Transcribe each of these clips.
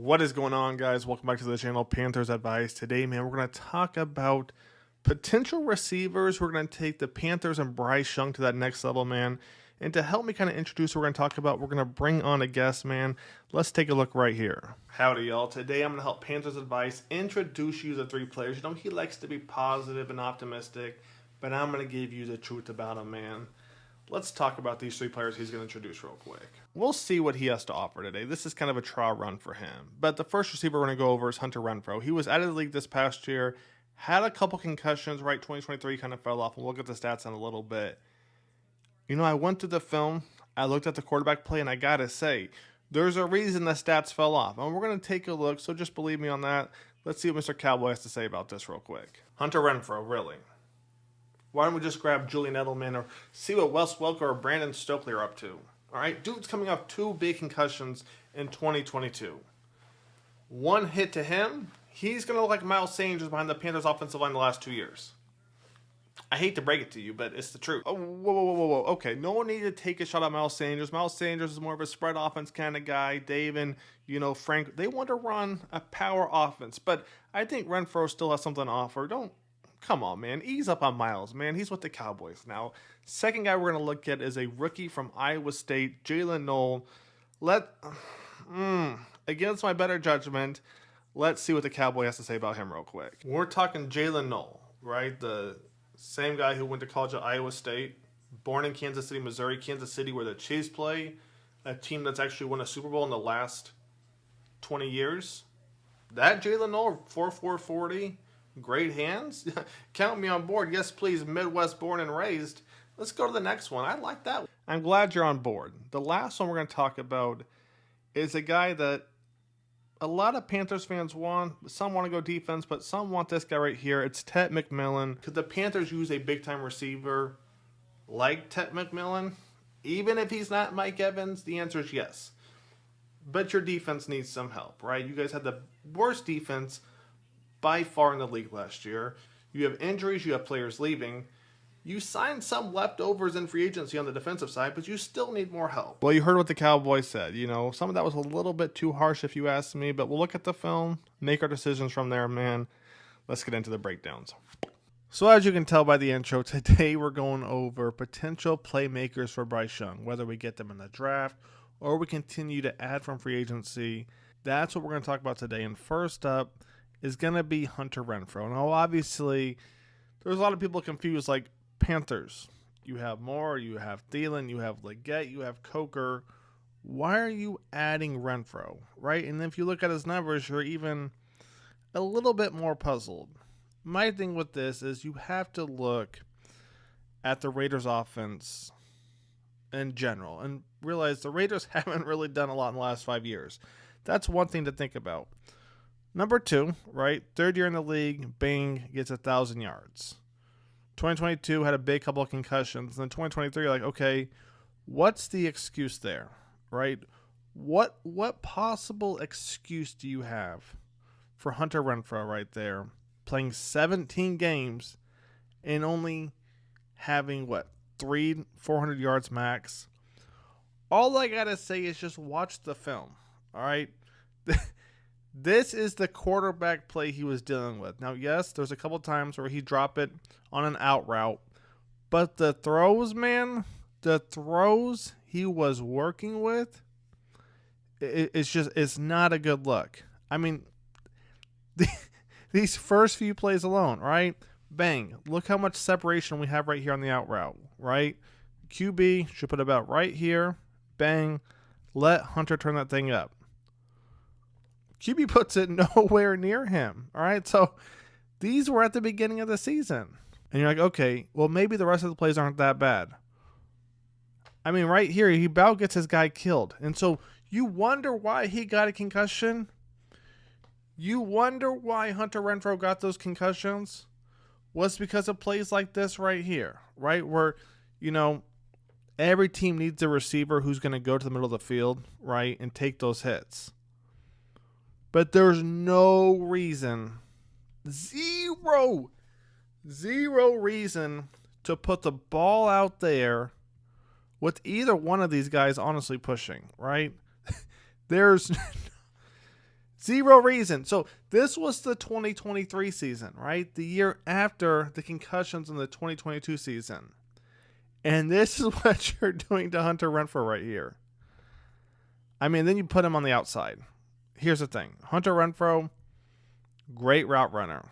What is going on, guys? Welcome back to the channel, Panthers Advice. Today, man, we're going to talk about potential receivers who are going to take the Panthers and Bryce Young to that next level, man. And to help me kind of introduce what we're going to talk about, we're going to bring on a guest, man. Let's take a look right here. Howdy, y'all. Today, I'm going to help Panthers Advice introduce you to three players. You know, he likes to be positive and optimistic, but I'm going to give you the truth about him, man. Let's talk about these three players he's going to introduce real quick. We'll see what he has to offer today. This is kind of a trial run for him. But the first receiver we're going to go over is Hunter Renfrow. He was out of the league this past year, had a couple concussions, right? 2023 kind of fell off. We'll look at the stats in a little bit. You know, I went through the film, I looked at the quarterback play, and I got to say, there's a reason the stats fell off. And we're going to take a look, so just believe me on that. Let's see what Mr. Cowboy has to say about this real quick. Hunter Renfrow, really? Why don't we just grab Jaylin Noel or see what Wes Welker or Brandon Stokely are up to? All right, dude's coming off two big concussions in 2022. One hit to him, he's going to look like Miles Sanders behind the Panthers offensive line the last 2 years. I hate to break it to you, but it's the truth. Oh, whoa. Okay, no one needed to take a shot at Miles Sanders. Miles Sanders is more of a spread offense kind of guy. Dave and, Frank, they want to run a power offense. But I think Renfrow still has something to offer. Come on, man. Ease up on Miles, man. He's with the Cowboys now. Second guy we're going to look at is a rookie from Iowa State, Jaylin Noel. Against my better judgment, let's see what the Cowboy has to say about him real quick. We're talking Jaylin Noel, right? The same guy who went to college at Iowa State, born in Kansas City, Missouri. Kansas City, where the Chiefs play, a team that's actually won a Super Bowl in the last 20 years. That Jaylin Noel, 4.4 40. Great hands. Count me on board. Yes, please. Midwest born and raised. Let's go to the next one. I like that. I'm glad you're on board. The last one we're going to talk about is a guy that a lot of Panthers fans want. Some want to go defense, but some want this guy right here. It's Tet McMillan. Could the Panthers use a big-time receiver like Tet McMillan? Even if he's not Mike Evans, the answer is yes. But your defense needs some help, right? You guys had the worst defense by far in the league last year. You have injuries, you have players leaving. You signed some leftovers in free agency on the defensive side, but you still need more help. Well, you heard what the Cowboys said. Some of that was a little bit too harsh if you ask me, but we'll look at the film, make our decisions from there, man. Let's get into the breakdowns. So as you can tell by the intro, today we're going over potential playmakers for Bryce Young, whether we get them in the draft or we continue to add from free agency. That's what we're going to talk about today. And first up is going to be Hunter Renfrow. Now, obviously, there's a lot of people confused, like Panthers. You have Moore, you have Thielen, you have Leggett, you have Coker. Why are you adding Renfrow, right? And if you look at his numbers, you're even a little bit more puzzled. My thing with this is you have to look at the Raiders' offense in general and realize the Raiders haven't really done a lot in the last 5 years. That's one thing to think about. Number two, right? Third year in the league, bang, gets 1,000 yards. 2022 had a big couple of concussions. And then 2023, you're like, okay, what's the excuse there, right? What possible excuse do you have for Hunter Renfrow right there, playing 17 games and only having, 400 yards max? All I got to say is just watch the film, all right? This is the quarterback play he was dealing with. Now, yes, there's a couple times where he dropped it on an out route, but the throws, man, he was working with, it's not a good look. I mean, these first few plays alone, right? Bang, look how much separation we have right here on the out route, right? QB should put about right here. Bang, let Hunter turn that thing up. QB puts it nowhere near him. All right, so these were at the beginning of the season. And you're like, okay, well, maybe the rest of the plays aren't that bad. I mean, right here, he about gets his guy killed. And so you wonder why he got a concussion? You wonder why Hunter Renfrow got those concussions? Was because of plays like this right here, right? Where, every team needs a receiver who's going to go to the middle of the field, right, and take those hits. But there's no reason, zero reason to put the ball out there with either one of these guys honestly pushing, right? There's Zero reason. So this was the 2023 season, right? The year after the concussions in the 2022 season. And this is what you're doing to Hunter Renfrow right here. I mean, then you put him on the outside. Here's the thing. Hunter Renfrow, great route runner.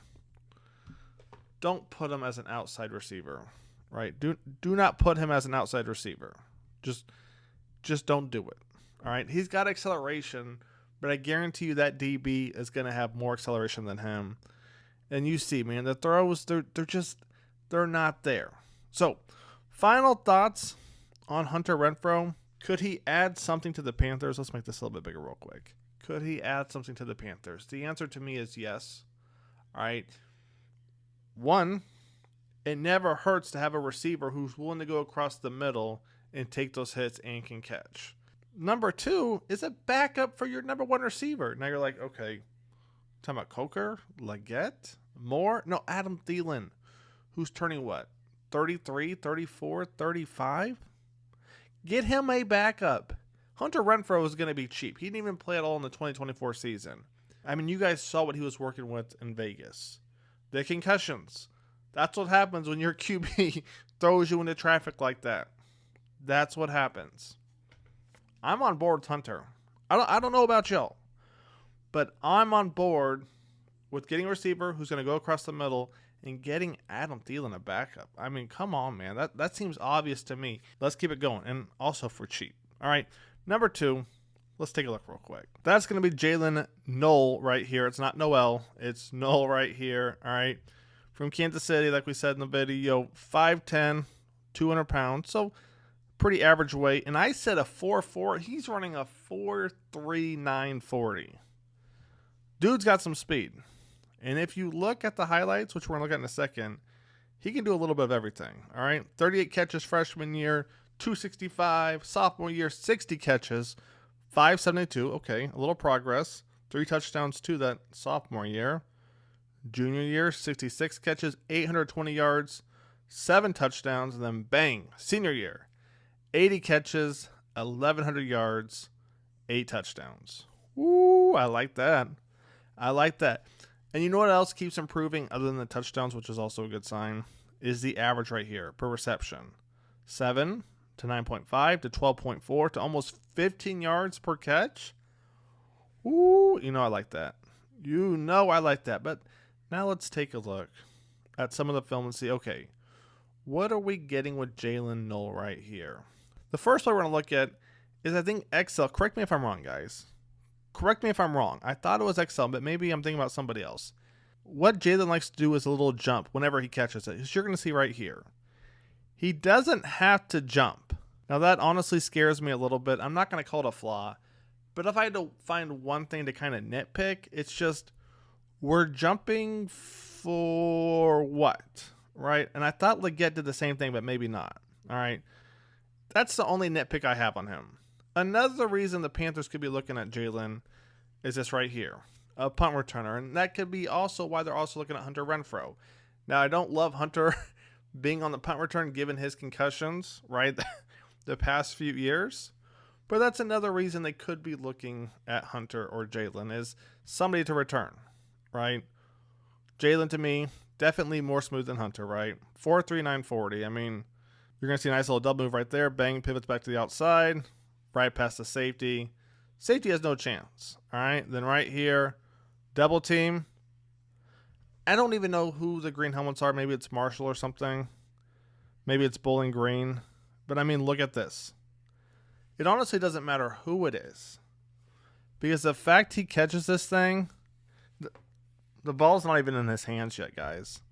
Don't put him as an outside receiver, right? Do not put him as an outside receiver. Just don't do it. All right? He's got acceleration, but I guarantee you that DB is going to have more acceleration than him. And you see, man, the throws, they're not there. So, final thoughts on Hunter Renfrow. Could he add something to the Panthers? Let's make this a little bit bigger real quick. Could he add something to the Panthers? The answer to me is yes. All right. One, it never hurts to have a receiver who's willing to go across the middle and take those hits and can catch. Number two is a backup for your number one receiver. Now you're like, okay, talking about Coker, Leggett, Moore? No, Adam Thielen, who's turning what? 33, 34, 35? Get him a backup. Hunter Renfrow is going to be cheap. He didn't even play at all in the 2024 season. I mean, you guys saw what he was working with in Vegas. The concussions. That's what happens when your QB throws you into traffic like that. That's what happens. I'm on board with Hunter. I don't know about y'all, but I'm on board with getting a receiver who's going to go across the middle and getting Adam Thielen a backup. I mean, come on, man. That seems obvious to me. Let's keep it going, and also for cheap. All right, number two, let's take a look real quick. That's going to be Jaylin Noel right here. It's not Noel. It's Noel right here, all right? From Kansas City, like we said in the video, 5'10", 200 pounds, so pretty average weight. And I said a 4.4. He's running a 4.3 940. Dude's got some speed. And if you look at the highlights, which we're going to look at in a second, he can do a little bit of everything. All right. 38 catches freshman year, 265. Sophomore year, 60 catches, 572. Okay. A little progress. 3 touchdowns too that sophomore year. Junior year, 66 catches, 820 yards, 7 touchdowns. And then bang, senior year, 80 catches, 1,100 yards, 8 touchdowns. Ooh, I like that. I like that. And you know what else keeps improving other than the touchdowns, which is also a good sign, is the average right here per reception. 7 to 9.5 to 12.4 to almost 15 yards per catch. Ooh, you know I like that. You know I like that. But now let's take a look at some of the film and see, okay, what are we getting with Jaylin Noel right here? The first one we're going to look at is, I think, XL. Correct me if I'm wrong, guys. Correct me if I'm wrong. I thought it was XL, but maybe I'm thinking about somebody else. What Jaylin likes to do is a little jump whenever he catches it. You're going to see right here. He doesn't have to jump. Now, that honestly scares me a little bit. I'm not going to call it a flaw. But if I had to find one thing to kind of nitpick, it's just we're jumping for what? Right? And I thought Leggett did the same thing, but maybe not. All right? That's the only nitpick I have on him. Another reason the Panthers could be looking at Jaylin is this right here, a punt returner. And that could be also why they're also looking at Hunter Renfrow. Now, I don't love Hunter being on the punt return given his concussions, right, the past few years. But that's another reason they could be looking at Hunter or Jaylin, is somebody to return, right? Jaylin, to me, definitely more smooth than Hunter, right? 4.3 940. I mean, you're going to see a nice little double move right there. Bang, pivots back to the outside. Right past the safety. Safety has no chance. All right. Then right here, double team. I don't even know who the green helmets are. Maybe it's Marshall or something. Maybe it's Bowling Green. But I mean, look at this. It honestly doesn't matter who it is. Because the fact he catches this thing, the ball's not even in his hands yet, guys.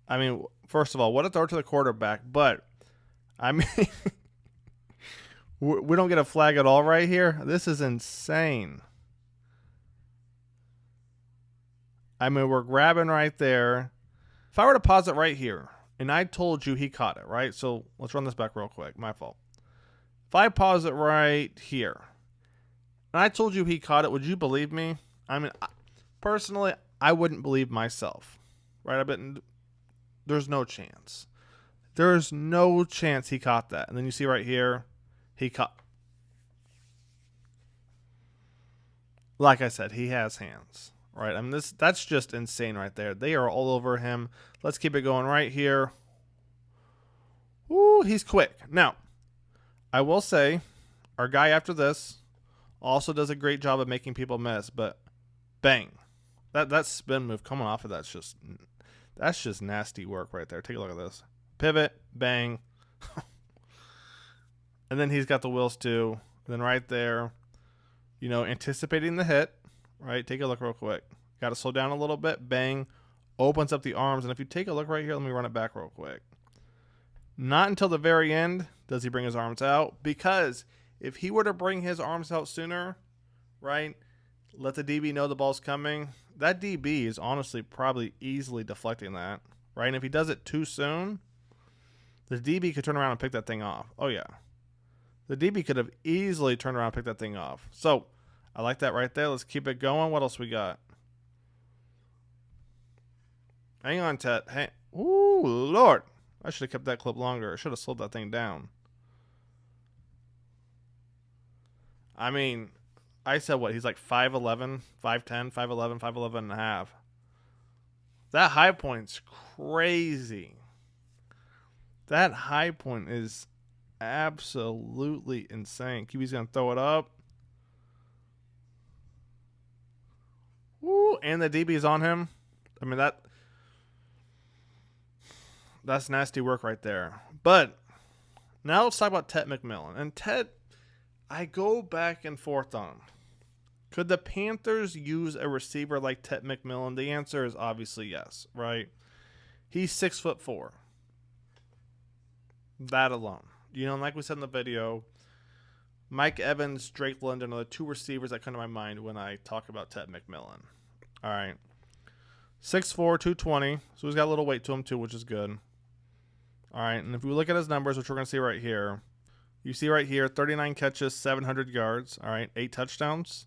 I mean, first of all, what a throw to the quarterback. But, I mean... We don't get a flag at all right here. This is insane. I mean, we're grabbing right there. If I were to pause it right here, and I told you he caught it, right? So let's run this back real quick. My fault. If I pause it right here, and I told you he caught it, would you believe me? I mean, personally, I wouldn't believe myself, right? I bet there's no chance. There's no chance he caught that. And then you see right here, he caught. Like I said, he has hands, right? I mean, that's just insane right there. They are all over him. Let's keep it going right here. Ooh, he's quick. Now, I will say, our guy after this also does a great job of making people miss, but bang. That spin move coming off of that's just nasty work right there. Take a look at this. Pivot, bang. And then he's got the wheels too. And then right there, anticipating the hit, right? Take a look real quick. Got to slow down a little bit. Bang. Opens up the arms. And if you take a look right here, let me run it back real quick. Not until the very end does he bring his arms out, because if he were to bring his arms out sooner, right, let the DB know the ball's coming, that DB is honestly probably easily deflecting that, right? And if he does it too soon, the DB could turn around and pick that thing off. Oh, yeah. The DB could have easily turned around and picked that thing off. So, I like that right there. Let's keep it going. What else we got? Hang on, Tet. Hey. Ooh, Lord. I should have kept that clip longer. I should have slowed that thing down. I mean, I said what? He's like 5'11", 5'10", 5'11", 5'11 and a half. That high point's crazy. That high point is absolutely insane. QB's going to throw it up. Woo, and the DB's on him. I mean, that's nasty work right there. But now let's talk about Tet McMillan. And Tet, I go back and forth on him. Could the Panthers use a receiver like Tet McMillan? The answer is obviously yes, right? He's 6'4". That alone. Like we said in the video, Mike Evans, Drake London are the two receivers that come to my mind when I talk about Tet McMillan. All right. 6'4", 220. So he's got a little weight to him too, which is good. All right. And if we look at his numbers, which we're going to see right here, you see right here, 39 catches, 700 yards. All right. 8 touchdowns.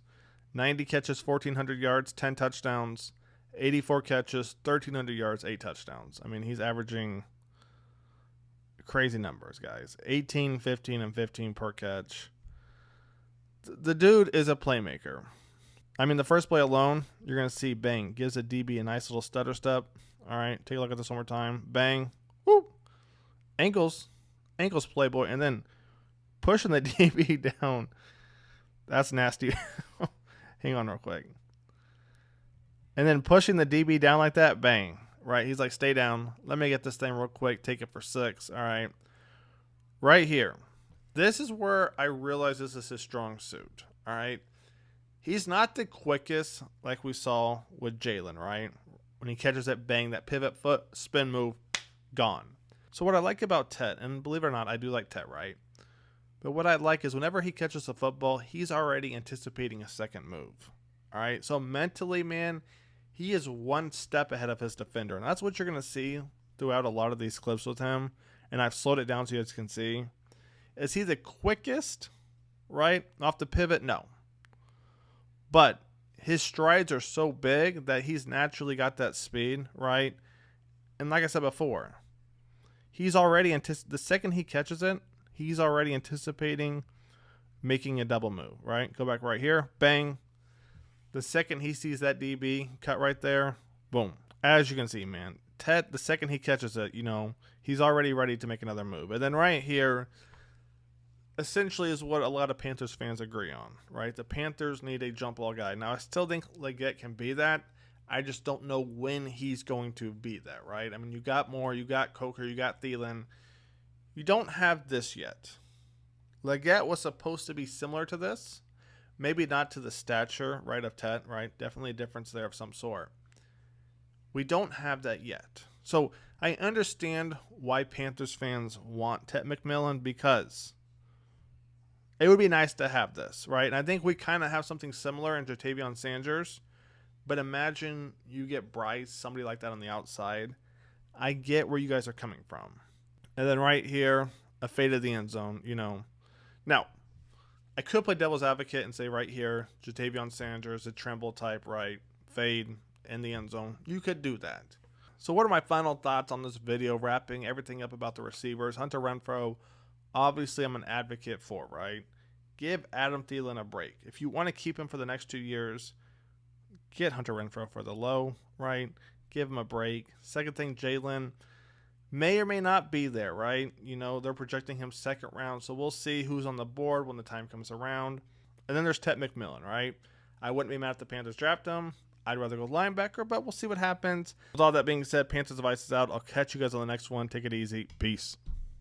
90 catches, 1,400 yards, 10 touchdowns. 84 catches, 1,300 yards, 8 touchdowns. I mean, he's averaging crazy numbers, guys. 18, 15, and 15 per catch. The dude is a playmaker. I mean, the first play alone, you're going to see, bang, gives a DB a nice little stutter step. All right, take a look at this one more time. Bang. Woo. Ankles, playboy. And then pushing the DB down. That's nasty. Hang on real quick. And then pushing the DB down like that, bang. Right, he's like, stay down. Let me get this thing real quick. Take it for 6. All right. Right here. This is where I realize this is his strong suit. All right. He's not the quickest like we saw with Jaylin, right? When he catches it, bang, that pivot foot, spin move, gone. So what I like about Tet, and believe it or not, I do like Tet, right? But what I like is whenever he catches the football, he's already anticipating a second move. All right. So mentally, man, he is one step ahead of his defender. And that's what you're going to see throughout a lot of these clips with him. And I've slowed it down so you guys can see. Is he the quickest, right? Off the pivot? No. But his strides are so big that he's naturally got that speed, right? And like I said before, he's already the second he catches it, he's already anticipating making a double move, right? Go back right here. Bang. The second he sees that DB cut right there, boom. As you can see, man, Tet, the second he catches it, he's already ready to make another move. And then right here, essentially is what a lot of Panthers fans agree on, right? The Panthers need a jump ball guy. Now, I still think Leggett can be that. I just don't know when he's going to be that, right? I mean, you got Moore, you got Coker, you got Thielen. You don't have this yet. Leggett was supposed to be similar to this. Maybe not to the stature, right, of Tet, right? Definitely a difference there of some sort. We don't have that yet. So I understand why Panthers fans want Tet McMillan, because it would be nice to have this, right? And I think we kind of have something similar in Ja'Tavion Sanders. But imagine you get Bryce, somebody like that on the outside. I get where you guys are coming from. And then right here, a fade of the end zone, Now, I could play devil's advocate and say right here, Ja'Tavion Sanders, a tremble type, right? Fade in the end zone. You could do that. So what are my final thoughts on this video, wrapping everything up about the receivers? Hunter Renfrow, obviously I'm an advocate for, right? Give Adam Thielen a break. If you want to keep him for the next 2 years, get Hunter Renfrow for the low, right? Give him a break. Second thing, Jaylin may or may not be there, right? You know, they're projecting him second round, so we'll see who's on the board when the time comes around. And then there's Tet McMillan, right? I wouldn't be mad if the Panthers draft him. I'd rather go linebacker, but we'll see what happens. With all that being said, Panthers Advice is out. I'll catch you guys on the next one. Take it easy. Peace.